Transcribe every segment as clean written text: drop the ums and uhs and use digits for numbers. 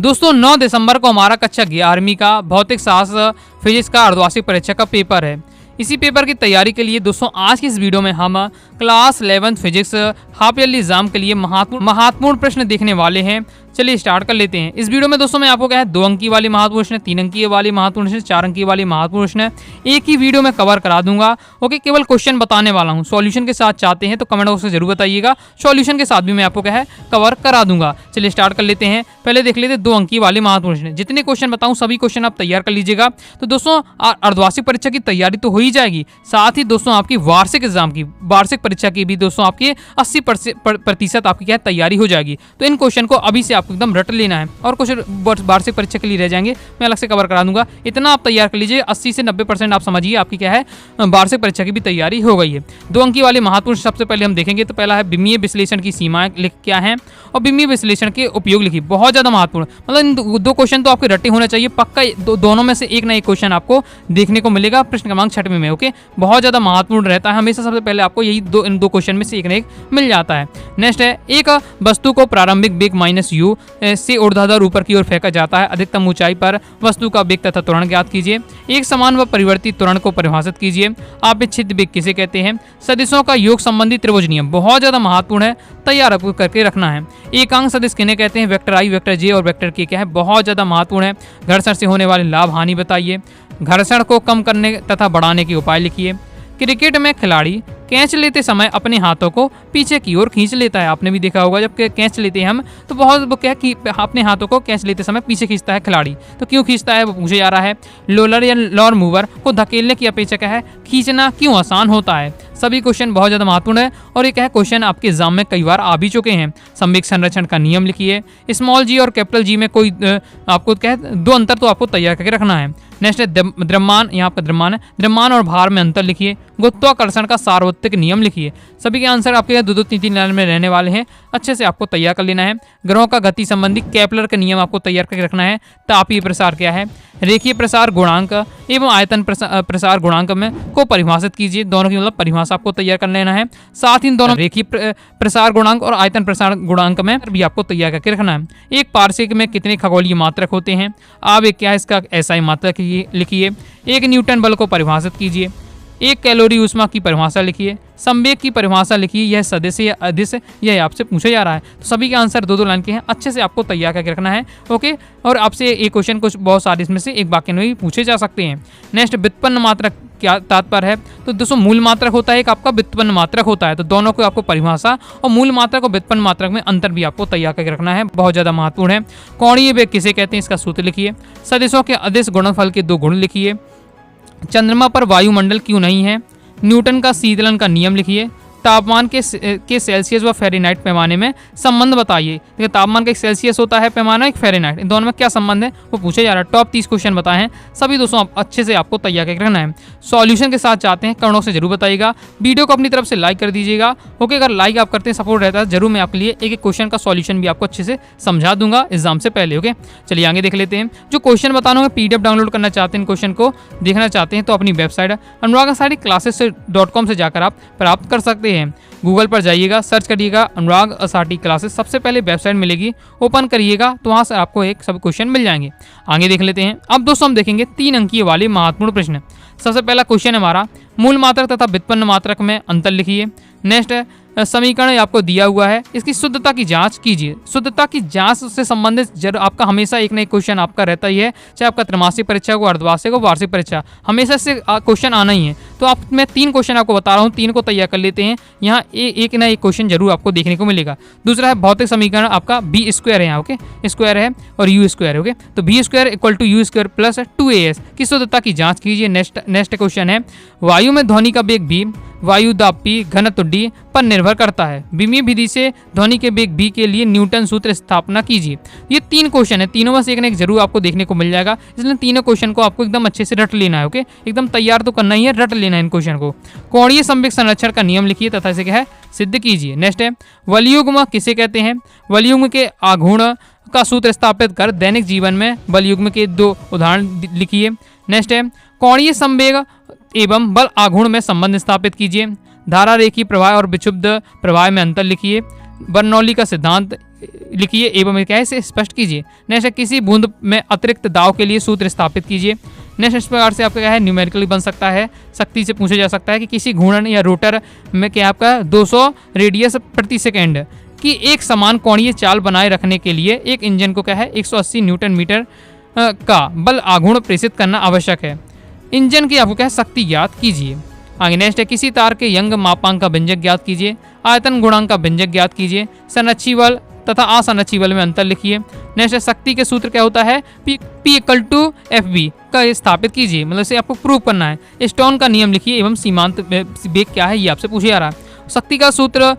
दोस्तों 9 दिसंबर को हमारा कक्षा 11वीं का भौतिक शास्त्र फिजिक्स का अर्धवार्षिक परीक्षा का पेपर है। इसी पेपर की तैयारी के लिए दोस्तों आज की इस वीडियो में हम class 11 physics half yearly exam के लिए महत्वपूर्ण प्रश्न देखने वाले हैं। चलिए स्टार्ट कर लेते हैं। इस वीडियो में दोस्तों मैं आपको क्या है 2 अंक वाली महत्वपूर्ण प्रश्न, 3 अंक वाली महत्वपूर्ण प्रश्न, 4 अंक वाली महत्वपूर्ण प्रश्न एक ही वीडियो में कवर करा दूंगा। ओके, केवल क्वेश्चन बताने वाला हूं। सॉल्यूशन के साथ चाहते हैं तो कमेंट बॉक्स में जरूर बताइएगा। सॉल्यूशन के साथ भी मैं आपको क्या है कवर करा दूंगा। चलिए स्टार्ट कर लेते हैं। पहले देख लेते हैं 2 अंक वाली महत्वपूर्ण प्रश्न। जितने क्वेश्चन बताऊं सभी क्वेश्चन आप तैयार कर लीजिएगा। तो दोस्तों अर्धवार्षिक परीक्षा की तैयारी तो हो ही जाएगी, साथ ही दोस्तों आपकी वार्षिक एग्जाम की वार्षिक परीक्षा की भी दोस्तों आपकी 80% आपकी क्या है तैयारी हो जाएगी। तो इन क्वेश्चन को अभी से आपको एकदम रट लेना है और कुछ वार्षिक परीक्षा के लिए रह जाएंगे, मैं अलग से कवर करा दूंगा। इतना आप तैयार कर लीजिए, 80 से 90% आप समझिए आपकी क्या है वार्षिक परीक्षा की भी तैयारी हो गई है। 2 अंक वाली महत्वपूर्ण सबसे पहले हम देखेंगे। तो पहला है विमीय विश्लेषण की सीमाएं क्या है और विमीय विश्लेषण के उपयोग लिखिए। बहुत ज्यादा महत्वपूर्ण, मतलब इन 2 क्वेश्चन तो आपके रटे होने चाहिए पक्का। दोनों में से एक ना एक क्वेश्चन आपको देखने को मिलेगा प्रश्न क्रमांक 6 में। ओके, बहुत ज्यादा महत्वपूर्ण रहता है हमेशा। सबसे पहले आपको यही इन दो क्वेश्चन में से एक ना एक मिल जाता है। नेक्स्ट है, एक वस्तु को प्रारंभिक वेग -u से ऊर्ध्वाधर ऊपर की ओर फेंका जाता है। अधिकतम ऊंचाई पर वस्तु का वेग तथा त्वरण ज्ञात कीजिए। एक समान व परिवर्तित त्वरण को परिभाषित कीजिए। आपेक्षिक वेग किसे कहते हैं। सदिशों का योग संबंधी त्रिभुज नियम बहुत ज्यादा महत्वपूर्ण है, तैयार आपको करके रखना है। एकांक सदिश किन्हें कहते हैं। वेक्टर आई, वेक्टर जे और वेक्टर के क्या है बहुत ज्यादा महत्वपूर्ण है। घर्षण से होने वाले लाभ हानि बताइए। घर्षण को कम करने तथा बढ़ाने के उपाय लिखिए। क्रिकेट में खिलाड़ी कैच लेते समय अपने हाथों को पीछे की ओर खींच लेता है। आपने भी देखा होगा जब कैच लेते हैं हम तो बहुत क्या कि अपने हाथों को कैच लेते समय पीछे खींचता है खिलाड़ी। तो क्यों खींचता है वो पूछे जा रहा है। लोलर या लॉर मूवर को धकेलने की अपेक्षा क्या है खींचना क्यों आसान होता है। सभी क्वेश्चन बहुत ज्यादा महत्वपूर्ण है और ये क्या है क्वेश्चन आपके एग्जाम में कई बार आ भी चुके हैं। संवेग संरक्षण का नियम लिखिए। स्मॉल जी और कैपिटल जी में कोई आपको क्या है 2 अंतर तो आपको तैयार करके रखना है। नेक्स्ट है द्रव्यमान, यहाँ आपका द्रव्यमान है। द्रव्यमान और भार में अंतर लिखिए। गुरुत्वाकर्षण का सार्वत्रिक नियम लिखिए। सभी के आंसर आपके 2-2, 3-3 लाइन में रहने वाले हैं, अच्छे से आपको तैयार कर लेना है। ग्रहों का गति संबंधी केपलर का नियम आपको तैयार करके रखना है। तापीय प्रसार क्या है। रेखीय प्रसार गुणांक एवं आयतन प्रसार गुणांक में को परिभाषित कीजिए। दोनों की मतलब परिभाषा आपको तैयार कर लेना है। साथ ही दोनों रेखीय प्रसार गुणांक और आयतन प्रसार गुणांक में भी आपको तैयार करके रखना है। एक पारसेक में कितने खगोलीय मात्रक होते हैं। आप एक क्या है इसका SI मात्रक लिखिए। एक न्यूटन बल को परिभाषित कीजिए। एक कैलोरी ऊष्मा की परिभाषा लिखिए। संवेग की परिभाषा लिखिए। यह सदिश या अदिश यह आपसे पूछा जा रहा है। तो सभी के आंसर 2-2 लाइन के हैं, अच्छे से आपको तैयार करके रखना है। ओके, और आपसे एक क्वेश्चन कुछ बहुत सारे इसमें से एक वाक्य में भी पूछे जा सकते हैं। नेक्स्ट, व्युत्पन्न मात्रक क्या तात्पर्य है। तो दोस्तों मूल मात्रक होता है, एक आपका व्युत्पन्न मात्रक होता है। तो दोनों को आपको परिभाषा और मूल मात्रक और व्युत्पन्न मात्रक में अंतर भी आपको तैयार करके रखना है, बहुत ज्यादा महत्वपूर्ण है। कोणीय वेग किसे कहते हैं इसका सूत्र लिखिए। सदिशों के अदिश गुणनफल के 2 गुण लिखिए। चंद्रमा पर वायुमंडल क्यों नहीं है। न्यूटन का शीतलन का नियम लिखिए। तापमान के सेल्सियस व फ़ारेनहाइट पैमाने में संबंध बताइए। देखिए तापमान का एक सेल्सियस होता है पैमाना, एक फ़ारेनहाइट, इन दोनों में क्या संबंध है वो पूछा जा रहा है। टॉप 30 क्वेश्चन बताए हैं, सभी दोस्तों अच्छे से आपको तैयार करके रखना है। सॉल्यूशन के साथ चाहते हैं कमेंट से जरूर बताइएगा। वीडियो को अपनी तरफ से लाइक कर दीजिएगा। ओके, अगर लाइक आप करते हैं सपोर्ट रहता है जरूर मैं आपके लिए एक एक क्वेश्चन का सॉल्यूशन भी आपको अच्छे से समझा दूंगा एग्जाम से पहले। ओके, चलिए आगे देख लेते हैं। जो क्वेश्चन बताना है PDF डाउनलोड करना चाहते हैं, क्वेश्चन को देखना चाहते हैं तो अपनी वेबसाइट anurag-asati-classes.com से जाकर आप प्राप्त कर सकते हैं। गूगल पर जाइएगा, सर्च करिएगा अनुराग असाटी क्लासेस, सबसे पहले वेबसाइट मिलेगी, ओपन करिएगा तो वहाँ से आपको एक सब क्वेश्चन मिल जाएंगे। आगे देख लेते हैं। अब दोस्तों हम देखेंगे 3 अंकीय वाले महत्वपूर्ण प्रश्न। सबसे पहला क्वेश्चन है हमारा, मूल मात्रक तथा व्युत्पन्न मात्रक में अंतर लिखिए। नेक्स्ट है, समीकरण आपको दिया हुआ है, इसकी शुद्धता की जांच कीजिए। शुद्धता की जांच से संबंधित आपका हमेशा एक ना एक क्वेश्चन आपका रहता ही है, चाहे आपका त्रैमासिक परीक्षा हो, अर्धवार्षिक हो, वार्षिक परीक्षा, हमेशा से क्वेश्चन आना ही है। तो आप मैं 3 क्वेश्चन आपको बता रहा हूँ, 3 को तैयार कर लेते हैं। यहाँ एक ना एक क्वेश्चन जरूर आपको देखने को मिलेगा। दूसरा है भौतिक समीकरण आपका B² है यहाँ। ओके, स्क्वायर है और U² है। ओके, तो B² = U² + 2AS की शुद्धता की जाँच कीजिए। नेक्स्ट क्वेश्चन है, वायु में ध्वनि का वेग V, वायु दाब P, घनत्व D पर निर्भर करता है। विमीय विधि से ध्वनि के वेग V के लिए न्यूटन सूत्र स्थापना कीजिए। ये 3 क्वेश्चन है, तीनों में से एक ना एक जरूर आपको देखने को मिल जाएगा, इसलिए तीनों क्वेश्चन को आपको एकदम अच्छे से रट लेना है। ओके, एकदम तैयार तो करना ही है, रट लेना है इन क्वेश्चन को। कोणीय संवेग संरक्षण का नियम लिखिए तथा इसे क्या है सिद्ध कीजिए। नेक्स्ट है, वलयुग्म किसे कहते हैं। वलयुग्म के आघूर्ण का सूत्र स्थापित कर दैनिक जीवन में वलयुग्म के 2 उदाहरण लिखिए। नेक्स्ट है, कोणीय संवेग एवं बल आघूर्ण में संबंध स्थापित कीजिए। धारा रेखीय प्रवाह और विक्षुब्ध प्रवाह में अंतर लिखिए। बर्नौली का सिद्धांत लिखिए एवं क्या है इसे स्पष्ट कीजिए। नेक्स्ट है किसी बूंद में अतिरिक्त दाव के लिए सूत्र स्थापित कीजिए। नेक्स्ट इस प्रकार से आपका क्या है न्यूमेरिकली बन सकता है, सख्ती से पूछा जा सकता है कि किसी घूर्णन या रोटर में क्या आपका 200 रेडियस प्रति सेकेंड की एक समान कोणीय चाल बनाए रखने के लिए एक इंजन को क्या है 180 न्यूटन मीटर का बल आघूर्ण प्रेषित करना आवश्यक है। इंजन की आपको क्या है शक्ति ज्ञात कीजिए। आगे नेक्स्ट है किसी तार के यंग मापांक का व्यंजक ज्ञात कीजिए। आयतन गुणांक का व्यंजक ज्ञात कीजिए। संरक्षी बल तथा असंरक्षी बल में अंतर लिखिए। नेक्स्ट है शक्ति के सूत्र क्या होता है P = FB का स्थापित कीजिए, मतलब इसे आपको प्रूव करना है। स्टोन का नियम लिखिए एवं सीमांत वेग क्या है ये आपसे पूछा जा रहा है। शक्ति का सूत्र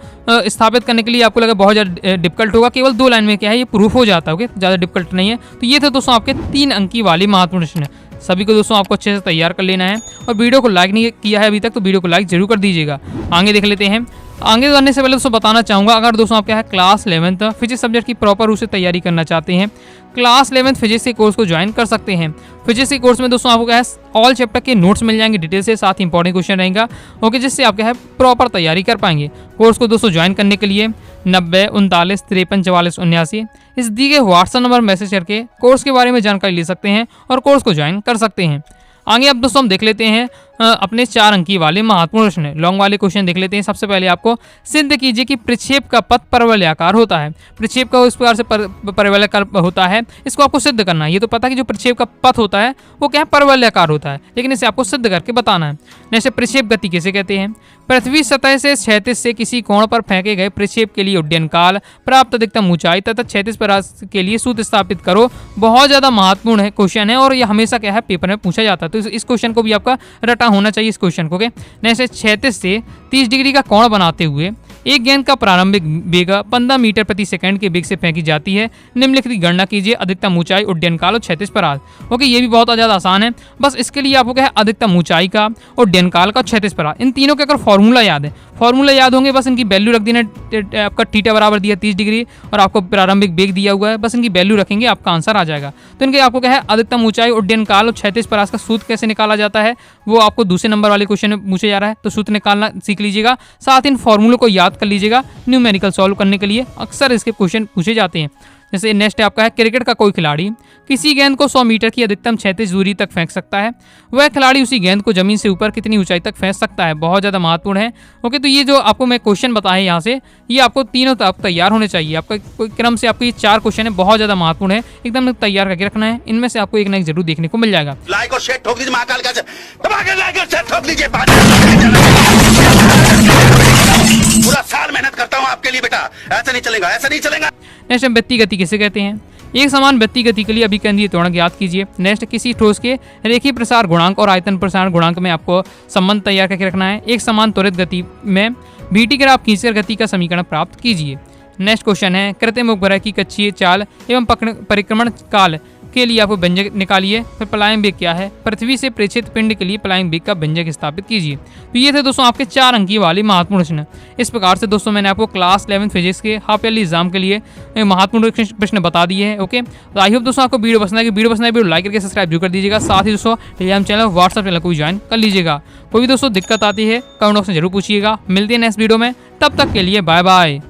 स्थापित करने के लिए आपको लगा बहुत ज़्यादा डिफिकल्ट होगा, केवल 2 लाइन में क्या है ये प्रूफ हो जाता है। ओके, ज़्यादा डिफिकल्ट नहीं है। तो ये थे दोस्तों आपके 3 अंकी वाली महत्वपूर्ण प्रश्न। सभी को दोस्तों आपको अच्छे से तैयार कर लेना है और वीडियो को लाइक नहीं किया है अभी तक तो वीडियो को लाइक जरूर कर दीजिएगा। आगे देख लेते हैं। आगे बढ़ने से पहले दोस्तों बताना चाहूँगा, अगर दोस्तों आप क्या है क्लास 11th फिजिक्स सब्जेक्ट की प्रॉपर रूप से तैयारी करना चाहते हैं, क्लास 11th फिजिक्स के कोर्स को ज्वाइन कर सकते हैं। फिजिक्स के कोर्स में दोस्तों आपको क्या है ऑल चैप्टर के नोट्स मिल जाएंगे डिटेल से, साथ ही इंपॉर्टेंट क्वेश्चन रहेगा। ओके, जिससे आप क्या है प्रॉपर तैयारी कर पाएंगे। कोर्स को दोस्तों ज्वाइन करने के लिए 90 39 53 44 79 इस दिए गए व्हाट्सएप नंबर मैसेज करके कोर्स के बारे में जानकारी ले सकते हैं और कोर्स को ज्वाइन कर सकते हैं। आगे अब दोस्तों हम देख लेते हैं अपने 4 अंकी वाले महत्वपूर्ण प्रश्न, लॉन्ग वाले क्वेश्चन देख लेते हैं। सबसे पहले आपको सिद्ध कीजिए कि प्रक्षेप का पथ परवलयाकार होता है। प्रक्षेप का इस प्रकार से परवलयाकार होता है, इसको आपको सिद्ध करना है। ये तो पता है कि जो प्रक्षेप का पथ होता है वो क्या है परवलयाकार होता है, लेकिन इसे आपको सिद्ध करके बताना है। जैसे प्रक्षेप गति किसे कहते हैं? पृथ्वी सतह से क्षैतिज से किसी कोण पर फेंके गए प्रक्षेप के लिए उड्डयन काल, प्राप्त अधिकतम ऊंचाई तथा क्षैतिज परास के लिए सूत्र स्थापित करो। बहुत ज़्यादा महत्वपूर्ण है क्वेश्चन है और ये हमेशा क्या है पेपर में पूछा जाता है, तो इस क्वेश्चन को भी आपका रटा होना चाहिए इस क्वेश्चन को। नेक्स्ट क्षैतिज से 30 डिग्री का कोण बनाते हुए एक गेंद का प्रारंभिक वेग 15 मीटर प्रति सेकंड के वेग से फेंकी जाती है। निम्नलिखित की गणना कीजिए, अधिकतम ऊंचाई, उड्डयन काल और क्षैतिज परास। ओके, ये भी बहुत ज़्यादा आसान है। बस इसके लिए आपको क्या है अधिकतम ऊंचाई का, उड्डयन काल का, क्षैतिज परास, इन तीनों के अगर फॉर्मूला याद है, फॉर्मूला याद होंगे, बस इनकी वैल्यू रख देना। आपका थीटा बराबर दिया 30 डिग्री और आपको प्रारंभिक वेग दिया हुआ है, बस इनकी वैल्यू रखेंगे आपका आंसर आ जाएगा। तो इनके आपको क्या है अधिकतम ऊंचाई, उड्डयन काल और क्षैतिज परास का सूत्र कैसे निकाला जाता है वो आपको दूसरे नंबर वाले क्वेश्चन में पूछा जा रहा है, तो सूत्र निकालना सीख लीजिएगा। साथ इन फॉर्मूलों को याद कर लीजिएगा न्यूमेरिकल सॉल्व करने के लिए, अक्सर इसके क्वेश्चन पूछे जाते हैं। जैसे नेक्स्ट है आपका है क्रिकेट का कोई खिलाड़ी किसी गेंद को 100 मीटर की अधिकतम क्षैतिज दूरी तक फेंक सकता है। वह खिलाड़ी उसी गेंद को जमीन से ऊपर कितनी ऊंचाई तक फेंक सकता है? बहुत ज़्यादा महत्वपूर्ण है। ओके, तो ये जो आपको मैं क्वेश्चन बताए यहाँ से, ये आपको तीनों तक तैयार होने चाहिए। आपका कोई क्रम से आपको ये 4 क्वेश्चन है, बहुत ज़्यादा महत्वपूर्ण है, एकदम तैयार करके रखना है। इनमें से आपको एक ना एक जरूर देखने को मिल जाएगा। लाइक और शेयर ठोक दीजिए, महाकाल का लाइक और शेयर ठोक दीजिए। पूरा साल मेहनत करता हूँ आपके लिए बेटा, ऐसा नहीं चलेगा, ऐसा नहीं चलेगा। नेक्स्ट वृत्तीय गति किसे कहते हैं? एक समान वृत्तीय गति के लिए अभिकेंद्रीय त्वरण ज्ञात कीजिए। नेक्स्ट किसी ठोस के रेखीय प्रसार गुणांक और आयतन प्रसार गुणांक में आपको संबंध तैयार करके रखना है। एक समान त्वरित गति में VT ग्राफ खींचकर गति का समीकरण प्राप्त कीजिए। नेक्स्ट क्वेश्चन है कृत्रिम उपग्रह की कक्षीय चाल एवं परिक्रमण काल के लिए आपको व्यंजक निकालिए। फिर पलायन वेग क्या है? पृथ्वी से प्रेषित पिंड के लिए पलायन वेग का व्यंजक स्थापित कीजिए। तो ये थे दोस्तों आपके 4 अंकी वाले महत्वपूर्ण प्रश्न। इस प्रकार से दोस्तों मैंने आपको क्लास 11 फिजिक्स के हाफ ईयरली एग्जाम के लिए महत्वपूर्ण प्रश्न बता दिए हैं। ओके, तो आई होप दोस्तों आपको वीडियो पसंद है। वीडियो लाइक करके सब्सक्राइब जरूर कर दीजिएगा। साथ ही दोस्तों टेलीग्राम चैनल, व्हाट्सएप चैनल को भी ज्वाइन कर लीजिएगा। कोई भी दोस्तों दिक्कत आती है कमेंट बॉक्स में जरूर पूछिएगा। मिलते हैं नेक्स्ट वीडियो में, तब तक के लिए बाय बाय।